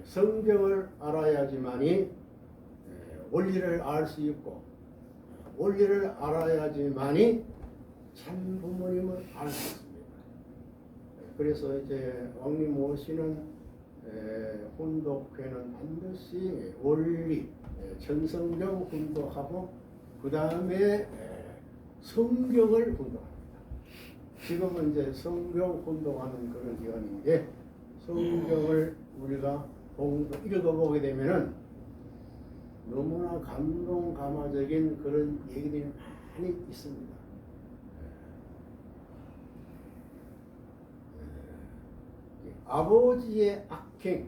성경을 알아야지만이 원리를 알 수 있고 원리를 알아야지만이 참 부모님을 알 수 있습니다. 그래서 이제 왕님 모시는 훈독회는 반드시 원리, 천성경 훈독하고 그 다음에 성경을 훈독합니다. 지금은 이제 성경 훈독하는 그런 기간인데 성경을 우리가 읽어보게 되면은 너무나 감동감화적인 그런 얘기들이 많이 있습니다. 아버지의 악행,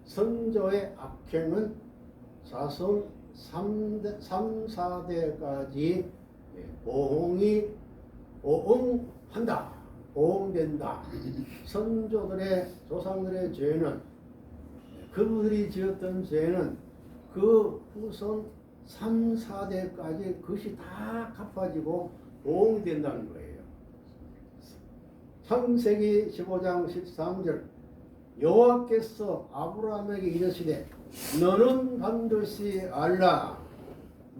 선조의 악행은 자손 3,4대까지 보응한다. 보응된다. 선조들의 조상들의 죄는 그분들이 지었던 죄는 그 후손 3, 4대까지 그것이 다 갚아지고 보응된다는 거예요. 창세기 15장 13절 여호와께서 아브라함에게 이르시되 너는 반드시 알라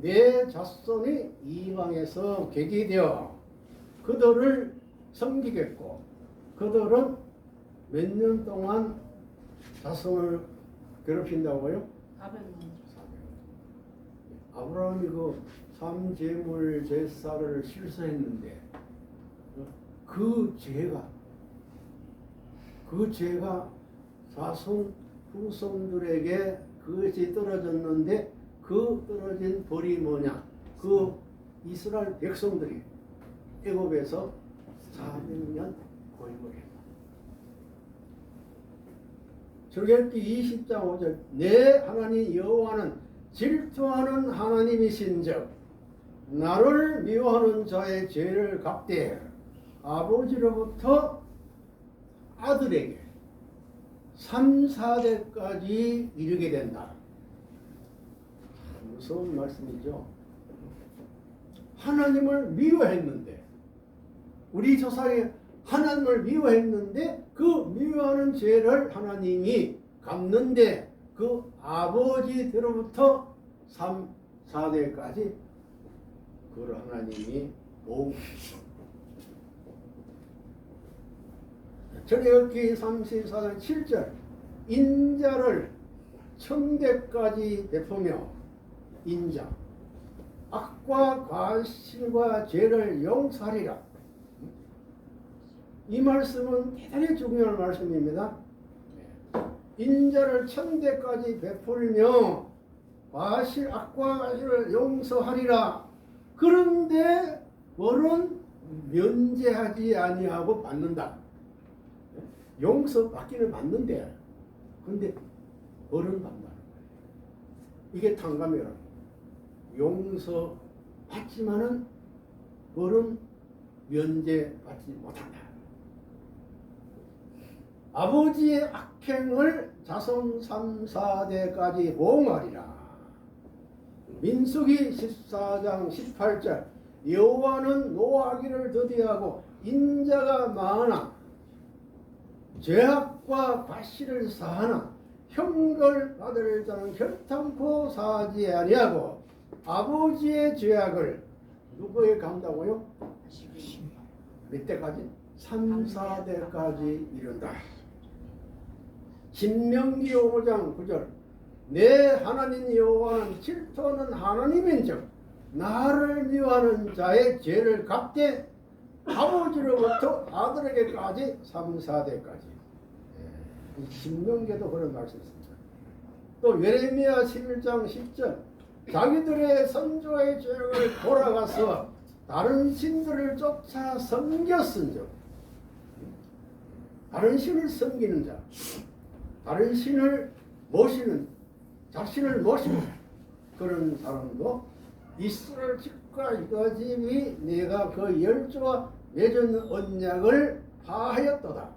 내 자손이 이방에서 객이 되어 그들을 섬기겠고 그들은 몇 년 동안 자손을 괴롭힌다고요? 400년. 아브라함이 그 삼재물 제사를 실수했는데 그 죄가 자손 후손들에게 그것이 떨어졌는데 그 떨어진 벌이 뭐냐? 그 이스라엘 백성들이 애굽에서 400년 고행을 했다. 출애굽기 20장 5절 내 하나님 여호와는 질투하는 하나님이신즉 나를 미워하는 자의 죄를 갚되 아버지로부터 아들에게 3, 4대까지 이르게 된다. 무서운 말씀이죠. 하나님을 미워했는데 우리 조상이 하나님을 미워했는데 그 미워하는 죄를 하나님이 갚는데 그 아버지로부터 3, 4대까지 그걸 하나님이 보호하셨습니다. 출애굽기 34장 7절 인자를 천대까지 베푸며 인자 악과 과실과 죄를 용서하리라. 이 말씀은 대단히 중요한 말씀입니다. 인자를 천대까지 베풀며 과실 악과 과실을 용서하리라. 그런데 벌은 면제하지 아니하고 받는다. 용서 받기는 받는데 근데 벌은 받는다는 거예요. 이게 탕감이라. 용서 받지만은 벌은 면제받지 못한다. 아버지의 악행을 자손 3, 4대까지 보응하리라. 민수기 14장 18절 여호와는 노하기를 더디하고 인자가 많아 죄악과 과실을 사하나 형벌 받을 자는 결탄코 사하지 아니하고 아버지의 죄악을 누구에게 간다고요? 몇 대까지? 3, 4대까지 이른다. 신명기 5장 9절 내 하나님 여호와는 질투하는 하나님인즉 나를 미워하는 자의 죄를 갚되 아버지로부터 아들에게까지 3, 4대까지. 신명기에도 그런 말씀이 있습니다. 또 예레미야 11장 10절 자기들의 선조의 죄악을 돌아가서 다른 신들을 쫓아 섬겼은즉 다른 신을 섬기는 자 다른 신을 모시는 자신을 모시는 그런 사람도 이스라엘 집과 유다 집이 내가 그 열조와 맺은 언약을 파하였도다.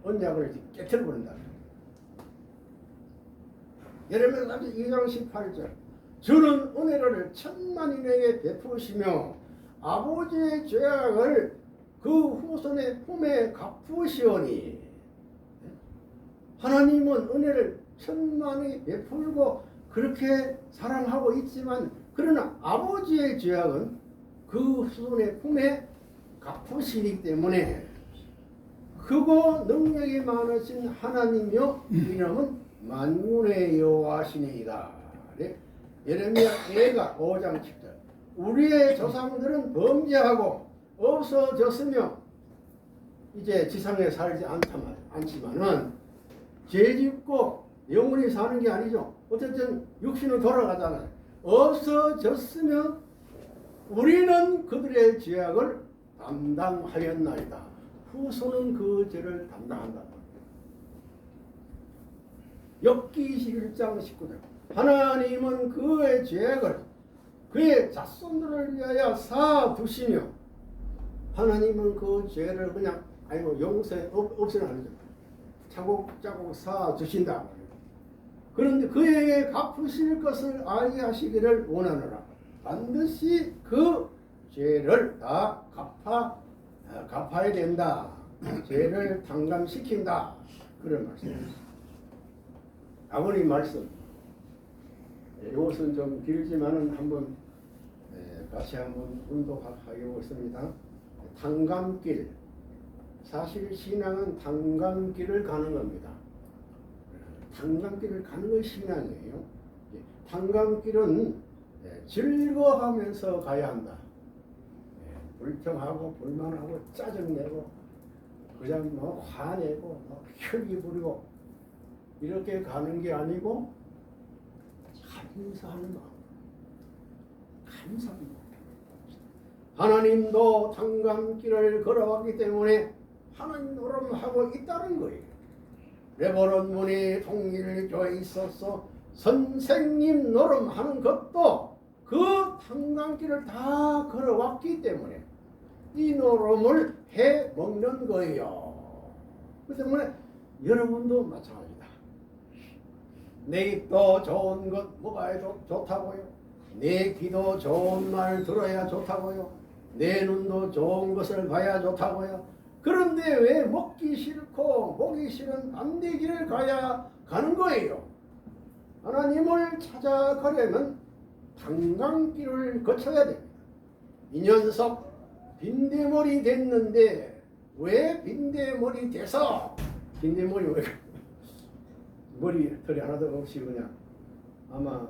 언약을 깨트려버린다. 예레미야 2장 18절 주는 은혜를 천만인에게 베푸시며 아버지의 죄악을 그 후손의 품에 갚으시오니 하나님은 은혜를 천만에 베풀고 그렇게 사랑하고 있지만 그러나 아버지의 죄악은 그 후손의 품에 갚으시기 때문에 크고 능력이 많으신 하나님이여 이름은 만군의 여호와시니이다. 예레미야 예가 5장 10절. 우리의 조상들은 범죄하고 없어졌으며 이제 지상에 살지 않지만은 죄짓고 영원히 사는 게 아니죠. 어쨌든 육신은 돌아가잖아요. 없어졌으며 우리는 그들의 죄악을 담당하였나이다. 후손은 그 죄를 담당한다. 욥기 11장 19절. 하나님은 그의 죄악을 그의 자손들을 위하여 쌓아두시며 하나님은 그 죄를 그냥 없애는 아니죠. 차곡차곡 쌓아두신다. 그런데 그에게 갚으실 것을 알게 하시기를 원하노라. 반드시 그 죄를 다 갚아야 된다. 죄를 탕감시킨다. 그런 말씀입니다. 아버님 말씀. 이것은 좀 길지만은 한번 다시 한번 운동하겠습니다. 탕감길. 사실 신앙은 탕감길을 가는 겁니다. 탕감길을 가는 것이 신앙이에요. 탕감길은 즐거워하면서 가야 한다. 불평하고 불만하고 짜증내고 그냥 화내고 혈기 부리고 이렇게 가는 게 아니고 감사하는 마음. 감사하는 마음. 하나님도 탕감길을 걸어왔기 때문에 하나님 노름하고 있다는 거예요. 레버런문이 통일교에 있어서 선생님 노름하는 것도 그 탕감길을 다 걸어왔기 때문에 이 노름을 해 먹는 거예요. 그 때문에 여러분도 마찬가지다. 내 입도 좋은 것 먹어야 좋다고요. 내 귀도 좋은 말 들어야 좋다고요. 내 눈도 좋은 것을 봐야 좋다고요. 그런데 왜 먹기 싫고 보기 싫은 반대 길을 가는 거예요. 하나님을 찾아가려면 탕감길을 거쳐야 됩니다. 이 녀석 빈대머리 됐는데 왜 빈대머리 돼서 빈대머리 왜 머리 털이 하나도 없이 그냥 아마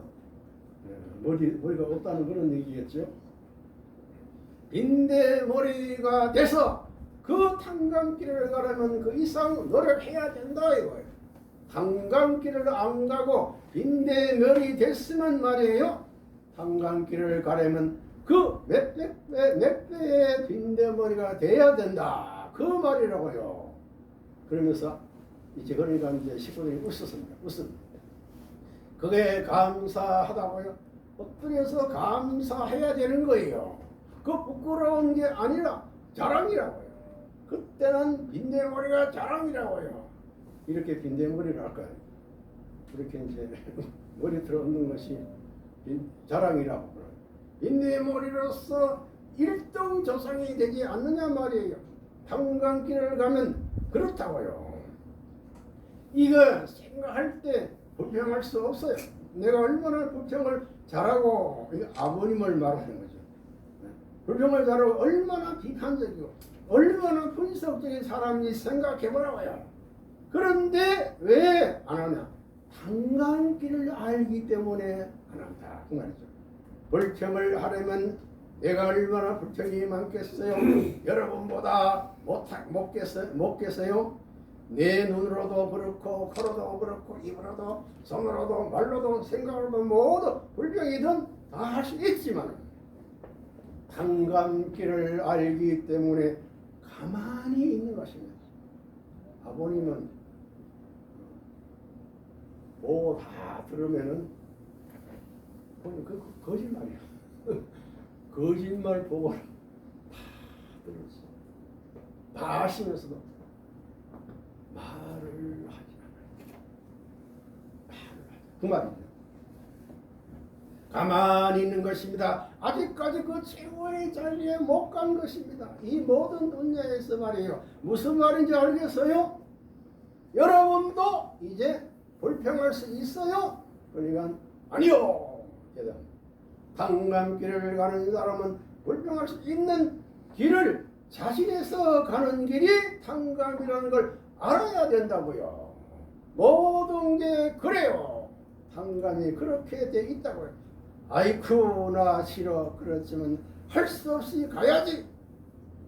머리가 없다는 그런 얘기겠죠. 빈대머리가 돼서 그 탕감길을 가려면 그 이상 노력해야 된다 이거예요. 탕감길을 안 가고 빈대머리 됐으면 말이에요. 탕감길을 가려면 그 몇 배의 빈대머리가 돼야 된다. 그 말이라고요. 그러면서 이제 그러니까 이제 식구들이 웃었습니다. 그게 감사하다고요. 엎드려서 감사해야 되는 거예요. 그 부끄러운 게 아니라 자랑이라고요. 그때는 빈대머리가 자랑이라고요. 이렇게 빈대머리를 할까요? 그렇게 이제 머리 들어오는 것이 자랑이라고. 빈대머리로서 1등 조상이 되지 않느냐 말이에요. 탕감길을 가면 그렇다고요. 이거 생각할 때 불평할 수 없어요. 내가 얼마나 불평을 잘하고 아버님을 말하는 거죠. 불평을 잘하고 얼마나 비판적이고 얼마나 분석적인 사람이 생각해보라고요. 그런데 왜 안 하냐? 탕감길을 알기 때문에 안 한다 그 말이죠. 불평을 하려면 내가 얼마나 불평이 많겠어요? 여러분보다 못겠어요? 내 눈으로도 그렇고 코로도 그렇고 입으로도 손으로도 말로도 생각으로도 모두 불평이든 다 할 수 있지만 탕감길을 알기 때문에 가만히 있는 것입니다. 아버님은 뭐 다 들으면은 그 거짓말이야. 거짓말 보고 다 들었어. 다 하시면서도 말을 하지 않아요. 그 말이죠. 가만히 있는 것입니다. 아직까지 그 최고의 자리에 못 간 것입니다. 이 모든 분야에서 말이에요. 무슨 말인지 알겠어요? 여러분도 이제 불평할 수 있어요? 그러니까 아니요. 대답. 당감길을 가는 사람은 불평할 수 있는 길을 자신에서 가는 길이 당감이라는 걸 알아야 된다고요. 모든 게 그래요. 당감이 그렇게 돼 있다고요. 아이쿠 나 싫어. 그렇지만 할 수 없이 가야지.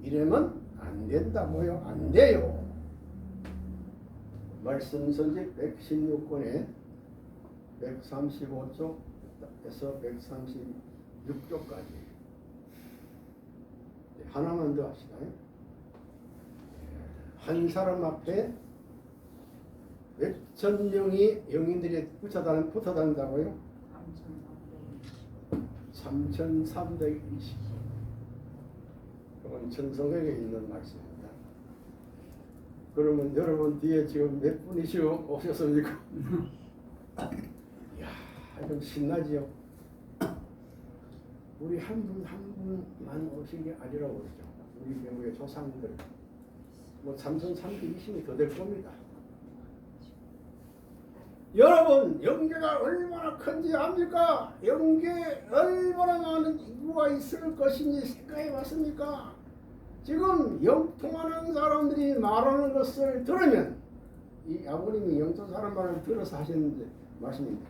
이러면 안 된다고요. 안 돼요. 말씀선지 116권에 135쪽에서 136쪽까지 하나만 더 하시나요? 한 사람 앞에 몇천 명이 영인들이 붙어 다닌다고요? 3,320. 그건 천성에게 있는 말씀입니다. 그러면 여러분 뒤에 지금 몇 분이시오 오셨습니까? 이야, 좀 신나지요? 우리 한 분 한 분만 오신 게 아니라고 그러죠. 우리 배우의 조상들 뭐 3,320이 더 될 겁니다. 여러분 영계가 얼마나 큰지 압니까? 영계에 얼마나 많은 인구가 있을 것인지 생각해 봤습니까? 지금 영통하는 사람들이 말하는 것을 들으면 이 아버님이 영통 사람 말을 들어서 하시는 말씀입니다.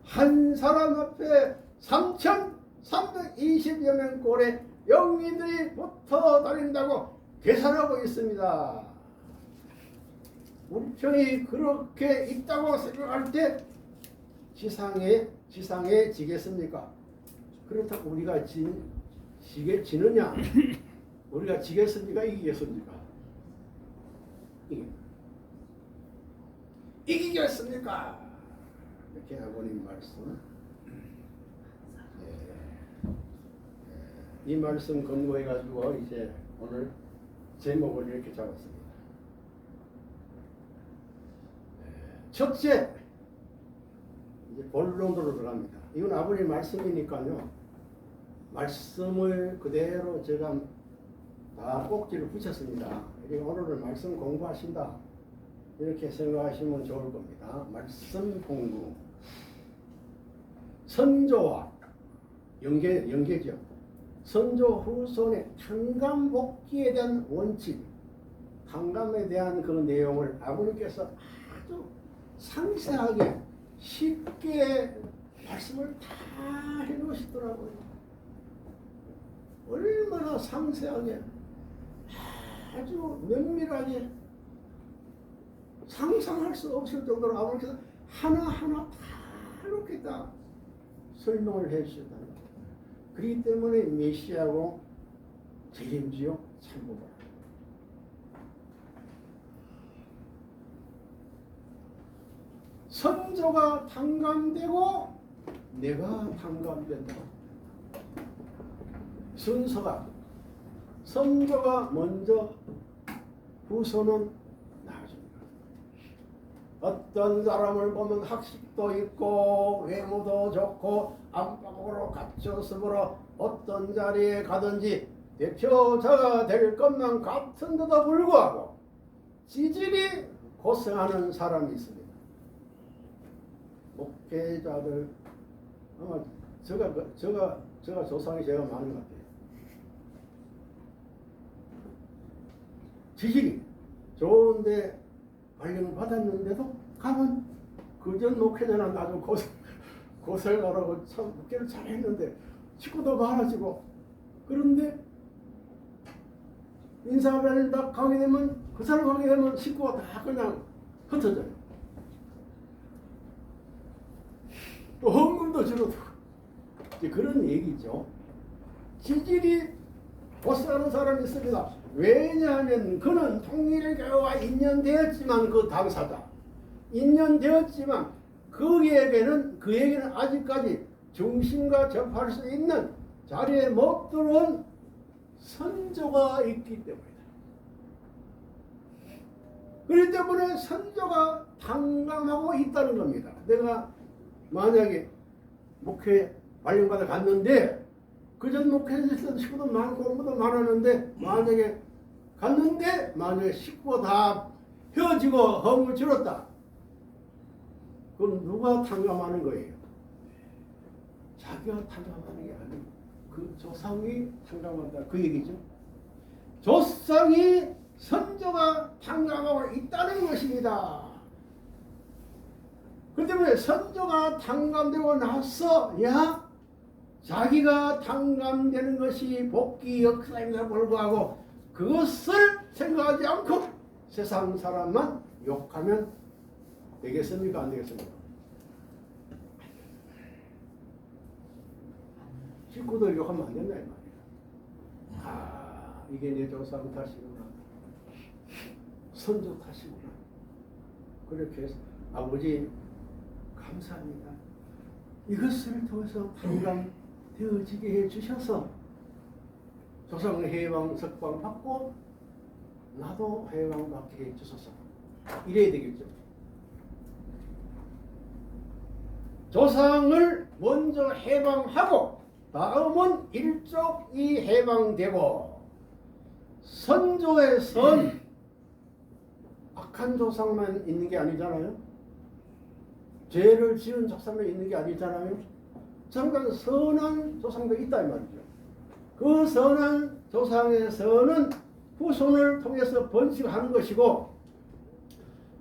한 사람 앞에 3,320여 명 꼴의 영인들이 붙어 다닌다고 계산하고 있습니다. 우리 편이 그렇게 있다고 생각할 때 지상에 지겠습니까? 그렇다고 우리가 지느냐? 우리가 지겠습니까? 이기겠습니까? 이기겠습니까? 이렇게 아버님 말씀. 이 말씀 근거해 가지고 이제 오늘 제목을 이렇게 잡았습니다. 첫째, 이제 본론으로 들어갑니다. 이건 아버님 말씀이니까요. 말씀을 그대로 제가 다 꼭지를 붙였습니다. 그러니까 오늘은 말씀 공부하신다. 이렇게 생각하시면 좋을 겁니다. 말씀 공부. 선조와 연계죠. 선조 후손의 탕감복귀에 대한 원칙, 탕감에 대한 그 내용을 아버님께서 아주 상세하게 쉽게 말씀을 다 해놓으시더라고요. 얼마나 상세하게 아주 면밀하게 상상할 수 없을 정도로 아버님께서 하나하나 다 이렇게 다 설명을 해주셨다. 그렇기 때문에 메시아고 책임지요 참고라. 선조가 탕감되고 내가 탕감된다. 순서가 선조가 먼저 후손은 나아집니다. 어떤 사람을 보면 학식도 있고 외모도 좋고 안팎으로 갖췄으므로 어떤 자리에 가든지 대표자가 될 것만 같은데도 불구하고 지질이 고생하는 사람이 있습니다. 목회자들 아마 제가 조상이 제가 많은 것 같아요. 지질이 좋은데 관련 받았는데도 가면 그전 목회자는 아주 고생하라고 참 목회를 잘했는데 식구도 많아지고 그런데 인사를 딱 가게 되면 그 사람 가게 되면 식구가 다 그냥 흩어져요. 또 헌금도 줄어들고 그런 얘기죠. 지질이 고생하는 사람이 있습니다. 왜냐하면 그는 통일교와 인연되었지만 그 당사자 인연되었지만 그에게는 아직까지 중심과 접할 수 있는 자리에 못 들어온 선조가 있기 때문이다. 그렇기 때문에 선조가 탕감하고 있다는 겁니다. 내가 만약에 목회 발령받아 갔는데 그전 목회했던 식구도 많고 공부도 많았는데 만약에 갔는데 만약에 식구가 다 헤어지고 허물을 줄었다. 그건 누가 탕감하는 거예요? 자기가 탕감하는 게 아니고 그 조상이 탕감한다 그 얘기죠. 조상이 선조가 탕감하고 있다는 것입니다. 그 때문에 선조가 탕감되고 나서 자기가 탕감되는 것이 복귀 역사임에도 불구하고 그것을 생각하지 않고 세상 사람만 욕하면 되겠습니까? 안 되겠습니까? 식구들 욕하면 안 된다 이 말이야. 이게 내 조상 탓이구나, 선조 탓이구나. 그렇게 해서 아버지 감사합니다. 이것을 통해서 탕감되어지게 해주셔서 조상 해방 석방 받고 나도 해방 받게 해주소서. 이래야 되겠죠. 조상을 먼저 해방하고 다음은 일족이 해방되고 선조의 선 악한 조상만 있는 게 아니잖아요. 죄를 지은 조상만 있는 게 아니잖아요. 잠깐 선한 조상도 있다 이 말이죠. 그 선한 조상의 선은 후손을 통해서 번식하는 것이고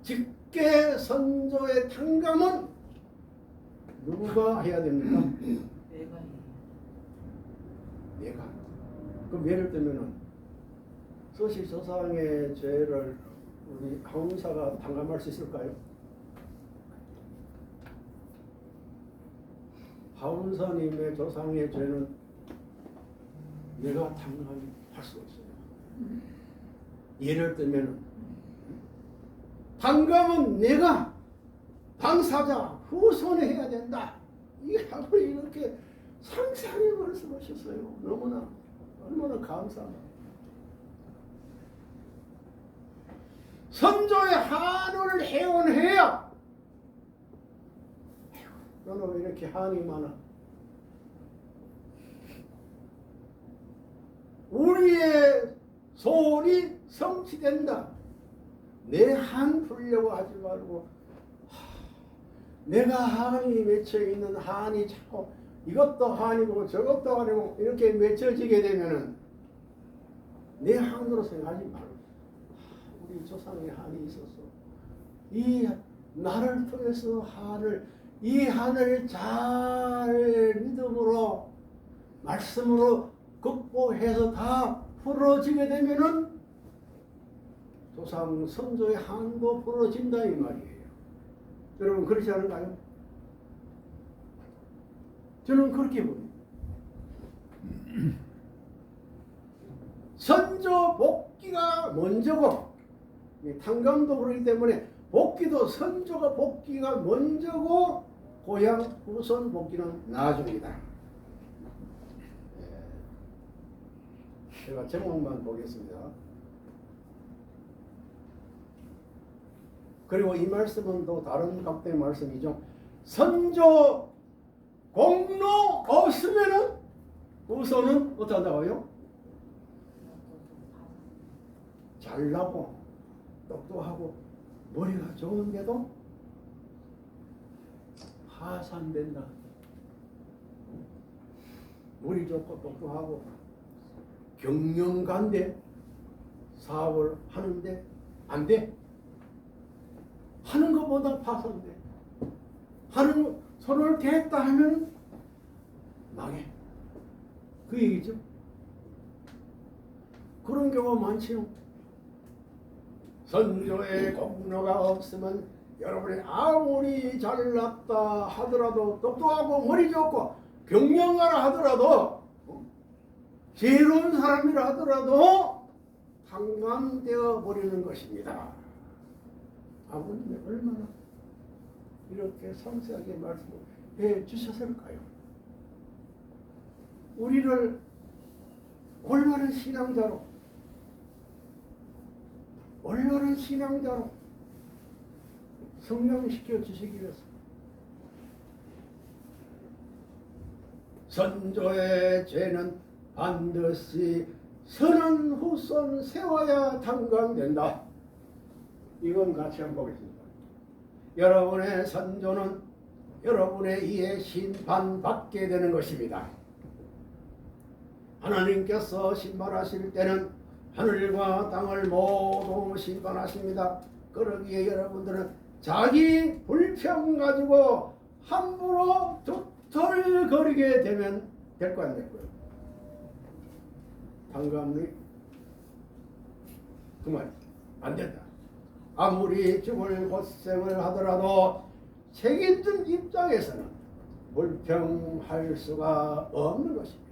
직계 선조의 탕감은 누가 해야 됩니까? 내가. 그럼 예를 들면은 서시 조상의 죄를 우리 하운사가 탕감할 수 있을까요? 하운사님의 조상의 죄는 내가 탕감할 수 없어요. 예를 들면은 탕감은 내가 당사자 후손에 해야 된다. 이게 이렇게 상상해 말씀하셨어요. 너무나 얼마나 감사하다. 선조의 한을 해온해야 너는 왜 이렇게 한이 많아? 우리의 소원이 성취된다. 내 한 풀려고 하지 말고 내가 한이 맺혀있는 한이 자꾸 이것도 한이고 저것도 한이고 이렇게 맺혀지게 되면은 내 한으로 생각하지 말고 우리 조상의 한이 있었어. 이 나를 통해서 이 한을 잘 믿음으로 말씀으로 극복해서 다 풀어지게 되면은 조상 선조의 한도 풀어진다 이 말이에요. 여러분 그렇지 않은가요? 저는 그렇게 봅니다. 선조 복귀가 먼저고 탕감도 그렇기 때문에 복귀도 선조가 복귀가 먼저고 고향 후손 복귀는 나중이다. 제가 제목만 보겠습니다. 그리고 이 말씀은 또 다른 각도의 말씀이죠. 선조 공로 없으면은 후손은 어떻게 한다고요? 잘나고 똑똑하고 머리가 좋은데도 파산된다. 머리 좋고 똑똑하고 경영관대 사업을 하는데 안 돼. 하는 것보다 파산돼. 하는 손을 댔다 하면 망해. 그 얘기죠. 그런 경우가 많지요. 선조의 공로가 없으면 여러분이 아무리 잘났다 하더라도 똑똑하고 머리 좋고 경영가라 하더라도 지혜로운 사람이라 하더라도 탕감되어 버리는 것입니다. 아버님이 얼마나 이렇게 상세하게 말씀해 주셨을까요? 우리를 올바른 신앙자로 성령시켜 주시기 위해서 선조의 죄는 반드시 선한 후손 세워야 탕감된다. 이건 같이 한번 보겠습니다. 여러분의 선조는 여러분의 이에 심판받게 되는 것입니다. 하나님께서 심판하실 때는 하늘과 땅을 모두 심판하십니다. 그러기에 여러분들은 자기 불평 가지고 함부로 툭털거리게 되면 될 거 안 될까요? 당감리 그 말 안 된다. 아무리 죽을 고생을 하더라도 책임진 입장에서는 불평할 수가 없는 것입니다.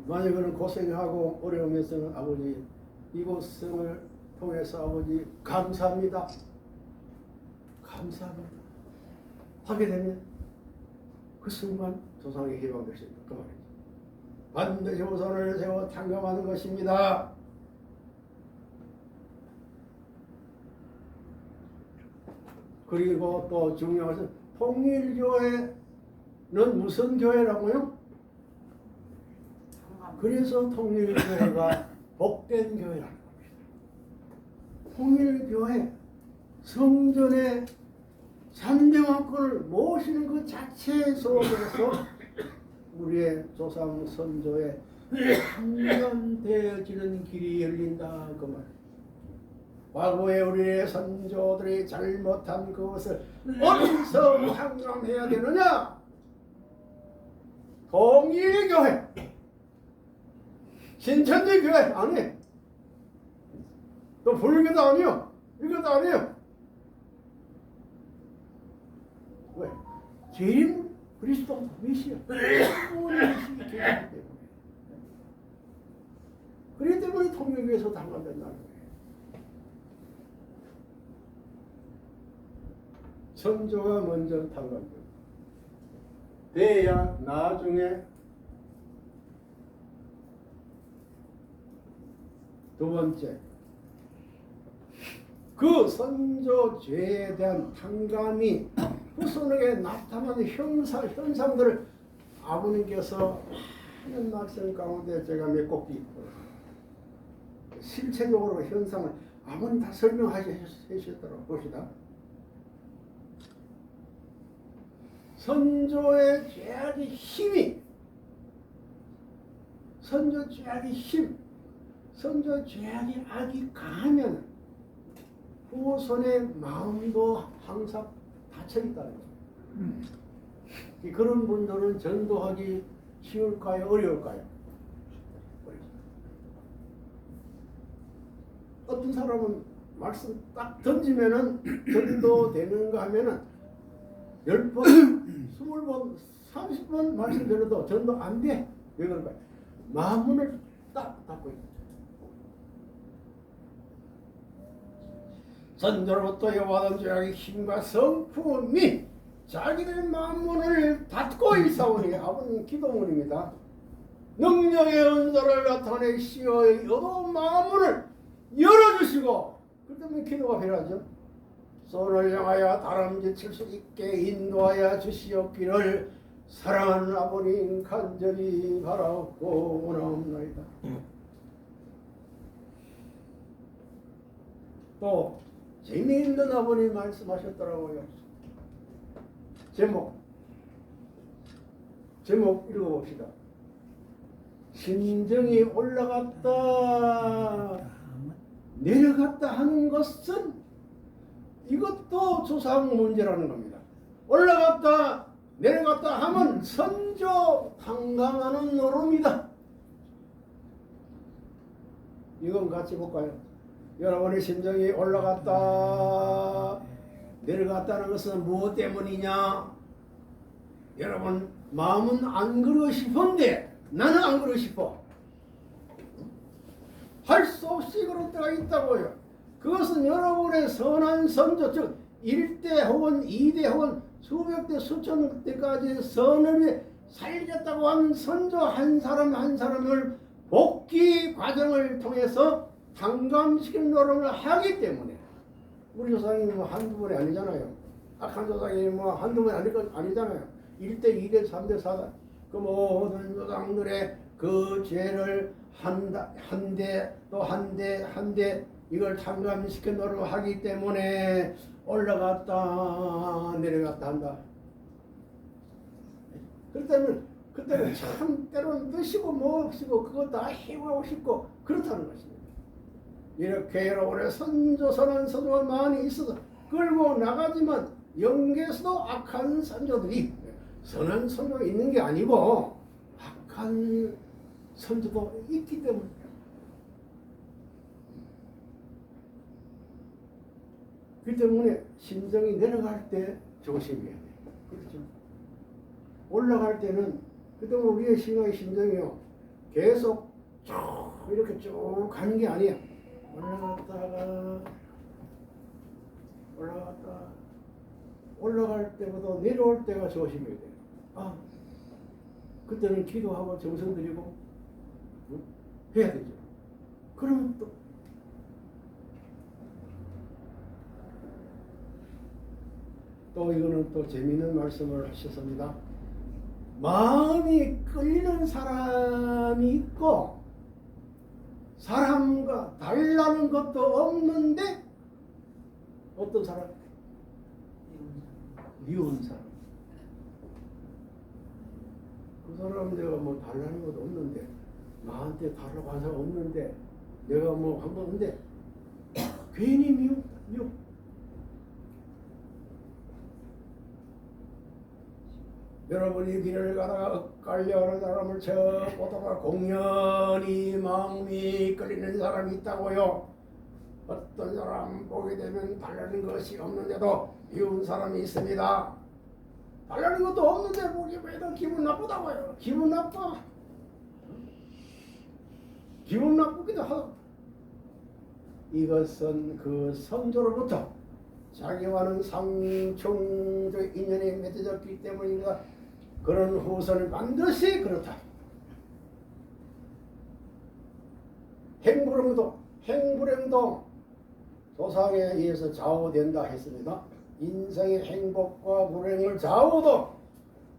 만약 그는 고생하고 어려움에서는 아버지 이 고생을 통해서 아버지 감사합니다. 감사합니다. 하게 되면 그 순간 조상이 해방될 수 있다. 그 말이죠. 반드시 우선을 세워 탕감하는 것입니다. 그리고 또 중요한 것은 통일교회는 무슨 교회라고요? 그래서 통일교회가 복된 교회라는 겁니다. 통일교회 성전에 삼대왕권을 모시는 그 자체 속에서 우리의 조상 선조의 한련되어지는 길이 열린다 그 말. 과거에 우리의 선조들이 잘못한 그것을 어디서 상감해야 되느냐? 통일교회, 신천지 교회 아니, 또 불교도 아니요, 이것도 아니요. 왜? 제일 그리스도 메시아, 그렇기 때문에 통일교회에서 당간된다는 거예요. 선조가 먼저 당간됩니다. 돼야 나중에 두 번째 그 선조 죄에 대한 탕감이 후손에게 나타나는 현상들을 아버님께서 하는 말씀 가운데 제가 몇 곡이 실체적으로 현상을 아버님 다 설명하셨더라고요. 봅시다. 선조의 죄악의 힘이 선조 죄악의 힘, 선조 죄악의 악이 강하면 후손의 마음도 항상 닫혀있다는 거예요. 그런 분들은 전도하기 쉬울까요? 어려울까요? 어떤 사람은 말씀 딱 던지면은 전도되는가 하면은 10번, 20번, 30번 말씀드려도 전도 안 돼. 왜 그럴까요? 마음문을 딱 닫고 있다. 선조로부터 여호와던 죄악의 힘과 성품이 자기들 마음문을 닫고 있사오니 아버님 기도문입니다. 능력의 은사를 나타내시어 어두운 마음문을 열어주시고 그 때문에 기도가 필요하죠. 손을 향하여 다람쥐칠 수 있게 인도하여 주시옵기를 사랑하는 아버님 간절히 바라옵고 원하옵나이다. 또 재미있는 아버님 말씀하셨더라고요. 제목 읽어봅시다. 심정이 올라갔다 내려갔다 하는 것은 이것도 조상 문제라는 겁니다. 올라갔다 내려갔다 하면 선조 탕감하는 노름이다. 이건 같이 볼까요? 여러분의 심정이 올라갔다 내려갔다는 것은 무엇 때문이냐? 여러분 마음은 안 그러고 싶은데 나는 안 그러고 싶어. 할 수 없이 그럴 때가 있다고요. 그것은 여러분의 선한 선조, 즉 1대 혹은 2대 혹은 수백 대 수천 대까지 선을 위해 살겠다고 하는 선조 한 사람 한 사람을 복귀 과정을 통해서 탕감시키는 노력을 하기 때문에 우리 조상이 뭐 한두 번이 아니잖아요. 악한 조상이 뭐 한두 번이 아니잖아요. 1대, 2대, 3대, 4대 그 모든 조상들의 그 죄를 한 대 또 한 대 이걸 탕감시켜 놓으려 하기 때문에 올라갔다 내려갔다 한다. 그때는 참 때로는 드시고 먹으시고 그거 다 해보고 싶고 그렇다는 것입니다. 이렇게 여러분의 선조선한 선조가 많이 있어서 끌고 나가지만 영계에서도 악한 선조들이 선한 선조가 있는 게 아니고 악한 선조도 있기 때문에 그 때문에 심정이 내려갈 때 조심해야 돼요. 그렇죠? 올라갈 때는 그 때문에 우리의 신앙의 심정이요 계속 쭉 이렇게 쭉 가는 게 아니야. 올라갔다 올라갈 때보다 내려올 때가 조심해야 돼요. 아 그때는 기도하고 정성 드리고 해야 되죠. 그러면 또 이거는 또 재미있는 말씀을 하셨습니다. 마음이 끌리는 사람이 있고 사람과 달라는 것도 없는데 어떤 사람? 미운 사람. 그 사람 내가 뭐 달라는 것도 없는데 나한테 달라고 한 사람 없는데 내가 뭐 한 번 없는데 괜히 미워. 여러분이 길을 가다가 엇갈려 하는 사람을 저 보다가 공연히 마음이 끌리는 사람이 있다고요. 어떤 사람 보게 되면 달라는 것이 없는데도 미운 사람이 있습니다. 달라는 것도 없는데 보기 왜도 기분 나쁘다고요. 기분 나빠. 기분 나쁘기도 하고 이것은 그 선조로부터 자기와는 상충적 인연이 맺어졌기 때문입니다. 그런 후손은 반드시 그렇다. 행불행도 조상에 의해서 좌우된다 했습니다. 인생의 행복과 불행을 좌우도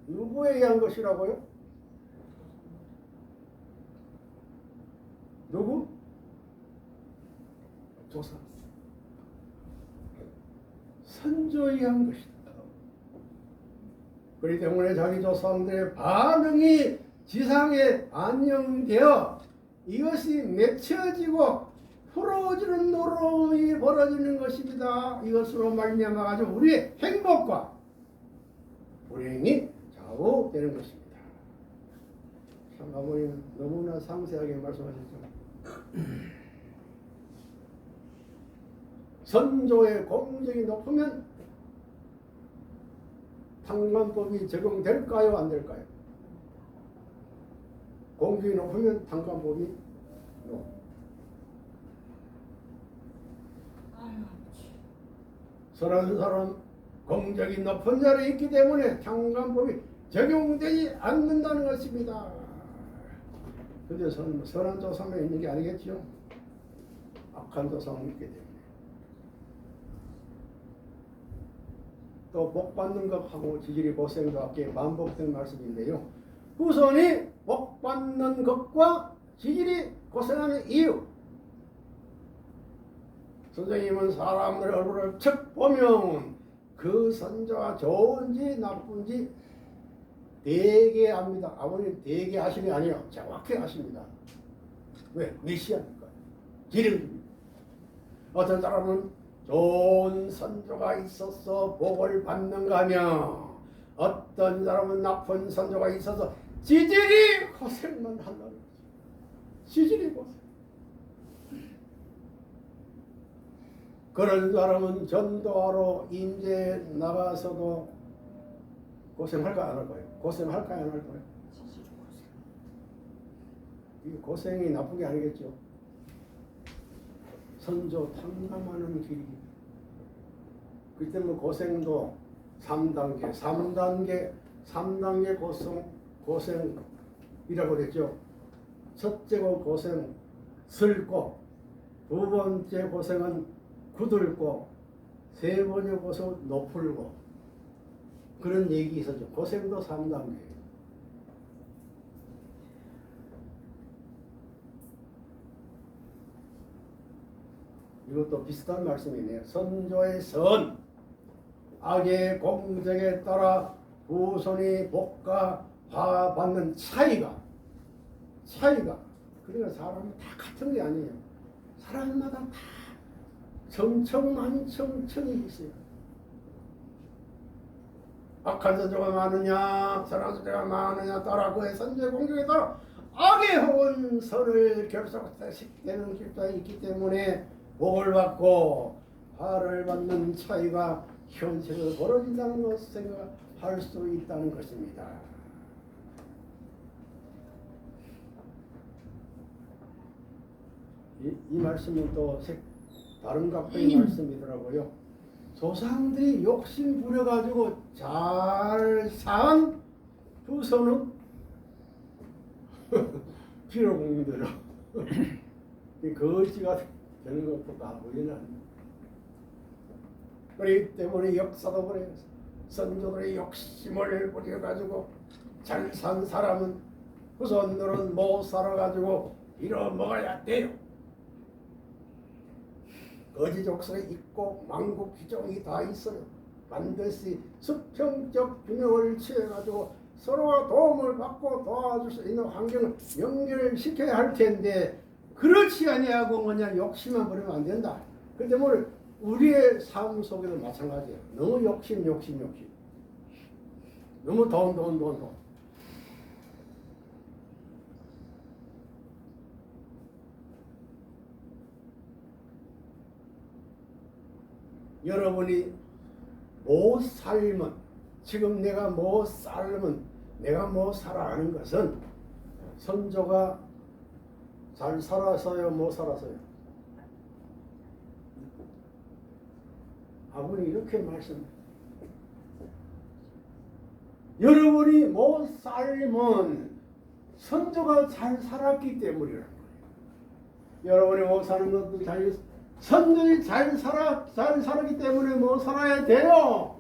누구에 의한 것이라고요? 누구? 조상. 선조에 의한 것이다. 그렇기 때문에 자기 조상들의 반응이 지상에 반영되어 이것이 맺혀지고 풀어지는 노름이 벌어지는 것입니다. 이것으로 말미암아 가지고 우리의 행복과 불행이 좌우되는 것입니다. 참 아버님 너무나 상세하게 말씀하셨죠. 선조의 공적이 높으면 탕감법이 적용될까요? 안 될까요? 공적이 높으면 탕감법이 선한 사람 공적이 높은 자리에 있기 때문에 탕감법이 적용되지 않는다는 것입니다. 그런데 선한 조상에 있는 게 아니겠죠? 악한 조상이 있기 때문에. 또 복받는 것하고 지질이 고생과 함께 반복된 말씀인데요. 후손이 복받는 것과 지질이 고생하는 이유. 선생님은 사람들 얼굴을 척 보면 그 선조가 좋은지 나쁜지 되게 압니다. 아버님 되게 아시는 게 아니에요. 정확히 아십니다. 왜? 메시아니까. 기름 줍니다. 어떤 사람은 좋은 선조가 있어서 복을 받는가 하며 어떤 사람은 나쁜 선조가 있어서 지질이 고생만 한다는 거죠. 지질이 고생. 그런 사람은 전도하러 인제 나가서도 고생할까 안 할까요? 고생할까요 안 할까요? 이 고생이 나쁜 게 아니겠죠. 선조 탕감하는 길이. 그 때문에 고생도 3단계 고생이라고 그랬죠. 첫째 고생 슬고, 두 번째 고생은 굳을고, 세 번째 고생은 높을고, 그런 얘기 있었죠. 고생도 3단계예요. 이것도 비슷한 말씀이네요. 선조의 선, 악의 공덕에 따라 후손이 복과 화 받는 차이가 그러니까 사람은 다 같은 게 아니에요. 사람마다 다 천청만청청이 있어요. 악한 선조가 많으냐 선한 선조가 많으냐 따라 그의 선조의 공덕에 따라 악의 혹은 선을 결속되는 길도 있기 때문에 복을 받고 화를 받는 차이가 현실에서 벌어진다는 것을 생각할 수 있다는 것입니다. 이 말씀은 또 다른 각도의 말씀이더라고요. 조상들이 욕심 부려가지고 잘 산 후손은 피로공들어 거지가 되는 것보다 우리는 그렇기 때문에 역사도 그래요. 선조들의 욕심을 부려가지고 잘 산 사람은 후손들은 못 살아가지고 잃어먹어야 돼요. 거지 족속에 있고 만국 규정이 다 있어요. 반드시 수평적 균형을 취해가지고 서로가 도움을 받고 도와줄 수 있는 환경을 연결시켜야 할 텐데 그렇지 아니하고 그냥 욕심만 부리면 안 된다. 그런데 뭘 우리의 삶 속에도 마찬가지예요. 너무 욕심 너무 돈 여러분이 못 살면 지금 내가 못 살면 내가 못 살아가는 것은 선조가 잘 살아서요 못 살아서요? 아버님 이렇게 말씀해요. 여러분이 못 살면 선조가 잘 살았기 때문이라는 거예요. 여러분이 못 사는 것도 선조들이 잘 살았기 때문에 못 살아야 돼요.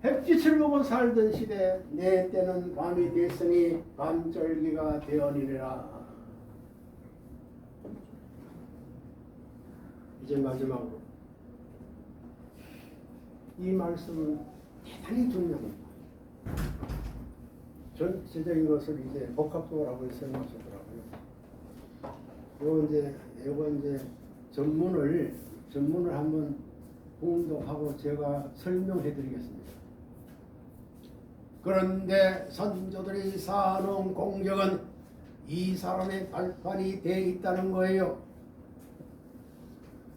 햇빛을 보고 살던 시대 내 때는 밤이 됐으니 밤절기가 되어니라. 이제 마지막으로 이 말씀은 대단히 중요합니다. 전체적인 것을 이제 복합적으로 설명하시더라고요. 이거 이제 전문을 한번 공독하고 제가 설명해 드리겠습니다. 그런데 선조들이 쌓아놓은 공적은 이 사람의 발판이 되어 있다는 거예요.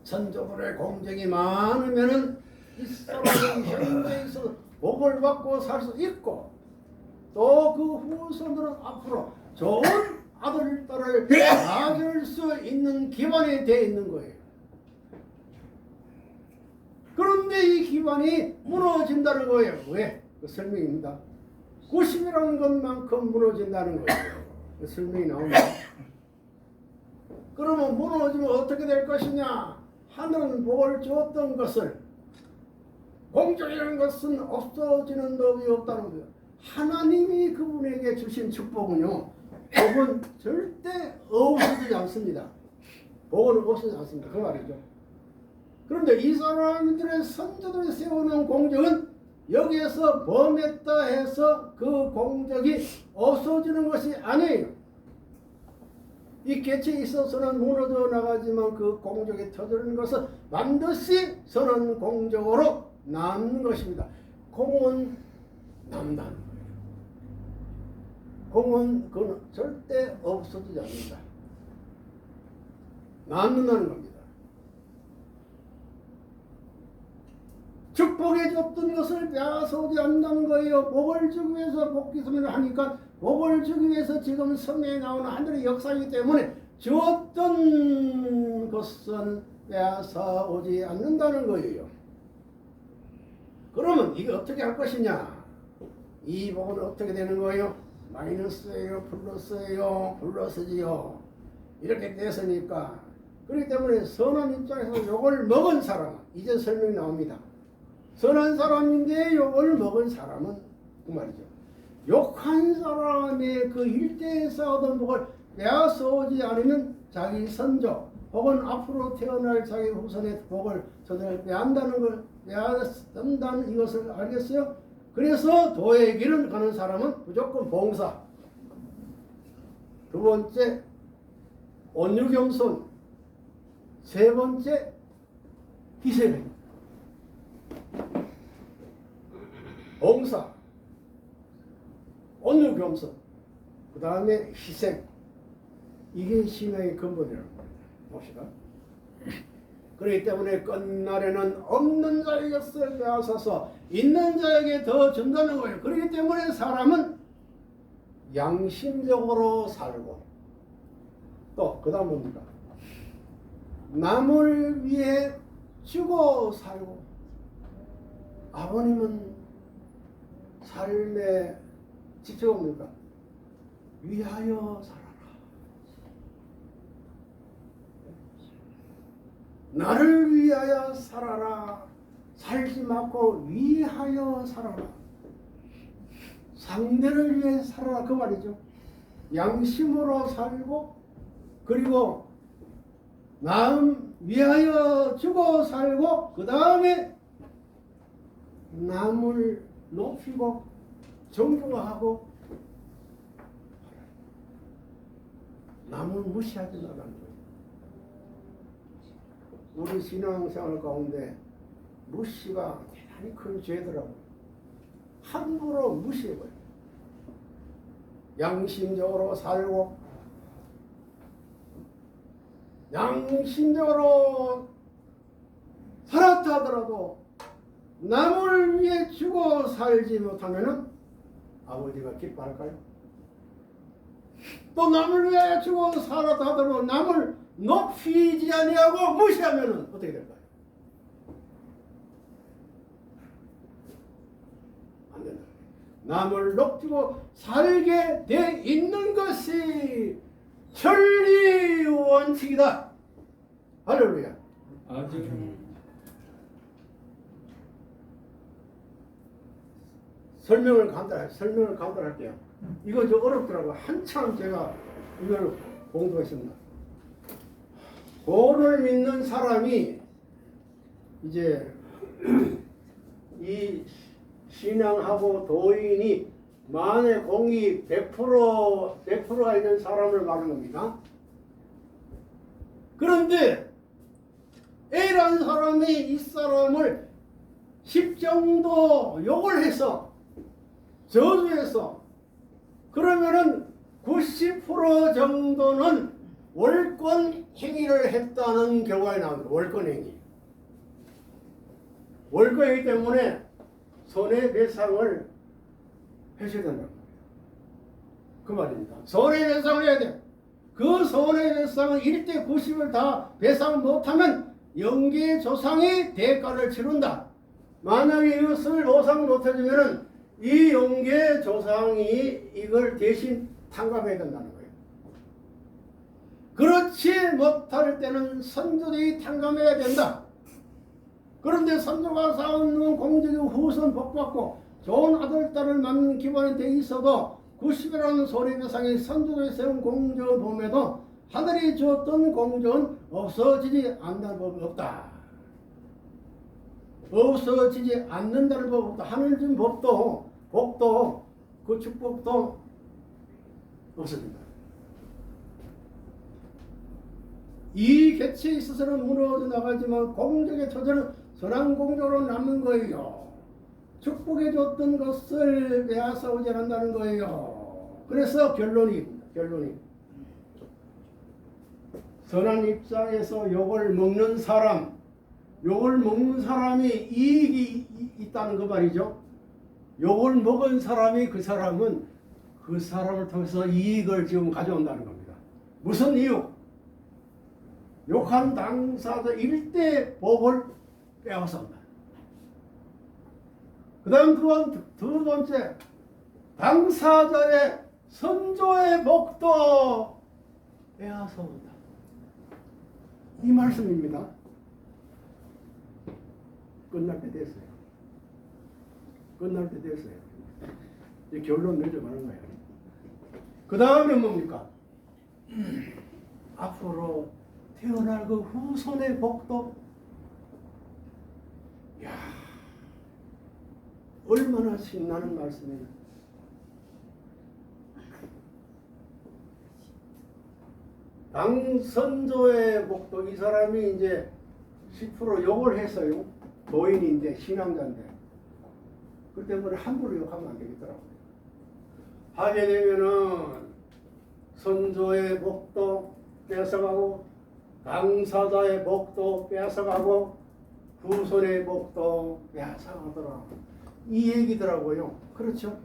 선조들의 공적이 많으면은 이 사람이 현대에서 복을 받고 살 수 있고 또 그 후손들은 앞으로 좋은 아들, 딸을 낳을 수 있는 기반이 되어 있는 거예요. 그런데 이 기반이 무너진다는 거예요. 왜? 그 설명입니다. 90이라는 것만큼 무너진다는 거예요. 그 설명이 나옵니다. 그러면 무너지면 어떻게 될 것이냐? 하늘은 복을 주었던 것을 공적이라는 것은 없어지는 법이 없다는 거예요. 하나님이 그분에게 주신 축복은요. 복은 절대 없어지지 않습니다. 복은 없어지지 않습니다. 그 말이죠. 그런데 이 사람들의 선조들이 세우는 공적은 여기에서 범했다 해서 그 공적이 없어지는 것이 아니에요. 이 개체에 있어서는 무너져 나가지만 그 공적이 터지는 것은 반드시 선한 공적으로 남는 것입니다. 공은 남다는 거예요. 공은 그건 절대 없어지지 않는다. 남는다는 겁니다. 축복해 줬던 것을 빼앗아오지 않는다는 거예요. 복을 주기 위해서 복기서면을 하니까 복을 주기 위해서 지금 성경에 나오는 하늘의 역사이기 때문에 주었던 것은 빼앗아오지 않는다는 거예요. 그러면 이게 어떻게 할 것이냐? 이 복은 어떻게 되는 거예요? 마이너스예요? 플러스예요? 플러스지요. 이렇게 됐으니까 그렇기 때문에 선한 입장에서 욕을 먹은 사람 이제 설명이 나옵니다. 선한 사람인데 욕을 먹은 사람은 그 말이죠. 욕한 사람의 그 일대에서 얻은 복을 빼앗아오지 않으면 자기 선조 혹은 앞으로 태어날 자기 후손의 복을 저들에게 빼앗는다는 이것을 알겠어요? 그래서 도의 길을 가는 사람은 무조건 봉사. 두 번째, 온유겸손. 세 번째, 희생입니다. 봉사, 온유겸손, 그 다음에 희생. 이게 신앙의 근본이라는 겁니다. 봅시다. 그렇기 때문에 끝날에는 없는 자에게 빼앗아서 있는 자에게 더 준다는 거예요. 그렇기 때문에 사람은 양심적으로 살고, 또 그 다음 뭡니까? 남을 위해 주고 살고. 아버님은 삶의 지체가 뭡니까? 위하여 살아라. 나를 위하여 살아라. 살지 말고 위하여 살아라. 상대를 위해 살아라. 그 말이죠. 양심으로 살고, 그리고 남 위하여 주고 살고, 그 다음에 남을 높이고 존경하고 남을 무시하지 말라는 거예요. 우리 신앙생활 가운데 무시가 대단히 큰 죄더라고요. 함부로 무시해버려요. 양심적으로 살고, 양심적으로 살았다 하더라도 남을 위해 주고 살지 못하면은 아버지가 기뻐할까요? 또 남을 위해 주고 살았다 하더라도 남을 높이지 아니하고 무시하면은 어떻게 될까요? 안 된다. 남을 높이고 살게 돼 있는 것이 천리 원칙이다. 할렐루야. 아멘. 설명을 간단할게요. 이거 좀 어렵더라고요. 한참 제가 이걸 공부했습니다. 도를 믿는 사람이 이제 이 신앙하고 도인이 만의 공이 100%가 있는 사람을 말하는 겁니다. 그런데 A라는 사람이 이 사람을 10 정도 욕을 해서 저주해서 그러면은 90% 정도는 월권 행위를 했다는 결과가 나옵니다. 월권 행위. 월권 행위 때문에 손해배상을 해줘야 된다는 거예요. 그 말입니다. 손해배상을 해야 돼요. 그 손해배상은 1대 90을 다 배상 못하면 영계조상이 대가를 치른다. 만약에 이것을 보상 못해주면은 이 영계조상이 이걸 대신 탕감해야 된다는 거예요. 그렇지 못할 때는 선조들이 탕감해야 된다. 그런데 선조가 쌓아놓은 공적인 후손 복받고 좋은 아들, 딸을 낳는 기반이 돼 있어도 90이라는 손해배상이 선조들이 세운 공적을 보면도 하늘이 주었던 공적은 없어지지 않는 법이 없다. 없어지지 않는다는 법이 없다. 하늘 준 법도 복도 그 축복도 없어진다. 이 개체에 있어서는 무너져 나가지만 공적의 처절은 선한 공적으로 남는 거예요. 축복해 줬던 것을 빼앗아 오지 않는다는 거예요. 그래서 결론이 선한 입장에서 욕을 먹는 사람이 이익이 있다는 그 말이죠. 욕을 먹은 사람이 그 사람은 그 사람을 통해서 이익을 지금 가져온다는 겁니다. 무슨 이유? 욕한 당사자 일대 복을 빼앗아 온다. 그 다음 두 번째, 당사자의 선조의 복도 빼앗아 온다. 이 말씀입니다. 끝날 때 됐어요. 이제 결론 내려가는 거예요. 그 다음에 뭡니까? 앞으로 태어날 그 후손의 복도, 야, 얼마나 신나는 말씀이냐. 당선조의 복도, 이 사람이 이제 10% 욕을 했어요. 도인인데 신앙자인데. 그 때문에 함부로 욕하면 안 되겠더라고요. 하게 되면은 선조의 복도 뺏어가고, 당사자의 복도 뺏어가고, 후손의 복도 뺏어가더라. 이 얘기더라고요. 그렇죠?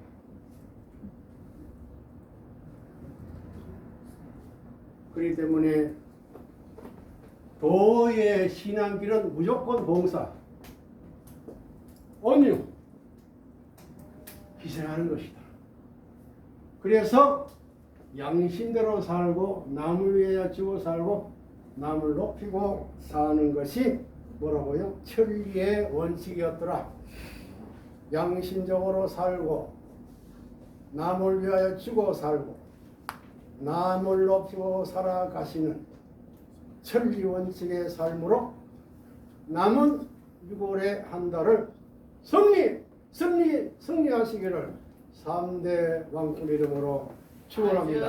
그렇기 때문에 도의 신앙길은 무조건 봉사, 온유, 희생하는 것이다. 그래서 양심대로 살고, 남을 위하여 주고 살고, 남을 높이고 사는 것이 뭐라고요? 천리의 원칙이었더라. 양심적으로 살고, 남을 위하여 주고 살고, 남을 높이고 살아가시는 천리 원칙의 삶으로 남은 6월의 한 달을 승리하시기를 3대 왕군 이름으로 축원합니다.